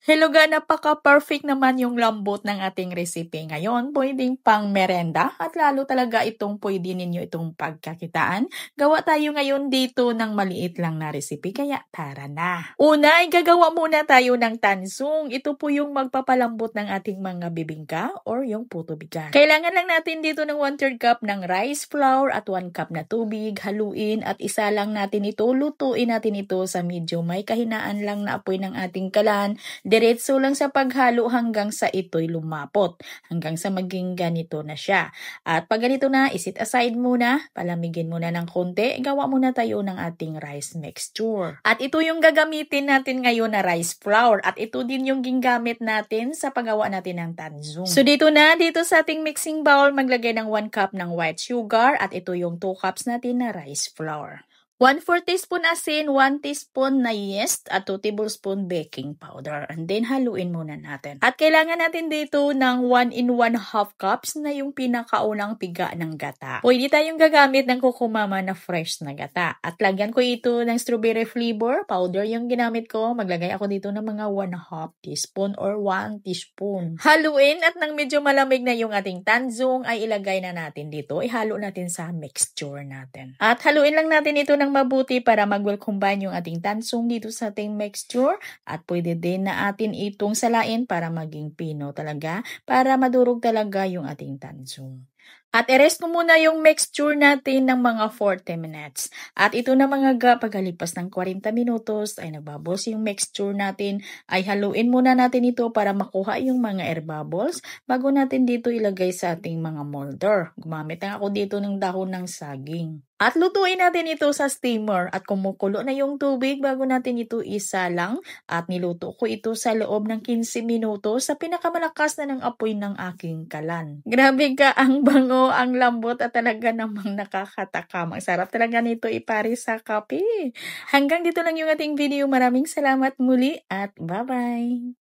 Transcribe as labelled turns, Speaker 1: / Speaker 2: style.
Speaker 1: Hello ga, napaka-perfect naman yung lambot ng ating recipe ngayon. Pwedeng pang merenda at lalo talaga itong pwede ninyo itong pagkakitaan. Gawa tayo ngayon dito ng maliit lang na recipe, kaya tara na. Una ay gagawa muna tayo ng tansung. Ito po yung magpapalambot ng ating mga bibingka or yung puto bigas. Kailangan lang natin dito ng 1/3 cup ng rice flour at 1 cup na tubig. Haluin at isa lang natin ito. Lutuin natin ito sa medyo may kahinaan lang na apoy ng ating kalan. Diretso lang sa paghalo hanggang sa ito'y lumapot, hanggang sa maging ganito na siya. At pag ganito na, isit aside muna, palamigin muna ng konti, gawa muna tayo ng ating rice mixture. At ito yung gagamitin natin ngayon na rice flour, at ito din yung gingamit natin sa paggawa natin ng tanzung. So dito sa ating mixing bowl, maglagay ng 1 cup ng white sugar, at ito yung 2 cups natin na rice flour. 1/4 teaspoon asin, 1 teaspoon na yeast, at 2 tablespoon baking powder. And then, haluin muna natin. At kailangan natin dito ng 1 in 1/2 cups na yung pinakaunang piga ng gata. Pwede tayong gagamit ng kukumama na fresh na gata. At lagyan ko ito ng strawberry flavor powder yung ginamit ko. Maglagay ako dito ng mga 1/2 teaspoon or 1 teaspoon. Haluin at nang medyo malamig na yung ating tanzung, ay ilagay na natin dito. Ihalo natin sa mixture natin. At haluin lang natin ito ng mabuti para mag-well combine yung ating tansung dito sa ating mixture, at pwede din na atin itong salain para maging pino talaga, para madurog talaga yung ating tansung. At i-rest mo muna yung mixture natin ng mga 40 minutes. At ito na mga pagkalipas ng 40 minutos ay nagbubbles yung mixture natin, ay haluin muna natin ito para makuha yung mga air bubbles bago natin dito ilagay sa ating mga molder. Gumamit lang ako dito ng dahon ng saging. At lutuin natin ito sa steamer at kumukulo na yung tubig bago natin ito isalang, at niluto ko ito sa loob ng 15 minutos sa pinakamalakas na ng apoy ng aking kalan. Grabe ka, ang bango, ang lambot at talaga namang nakakatakam. Ang sarap talaga nito ipare sa kape. Hanggang dito lang yung ating video. Maraming salamat muli at bye-bye!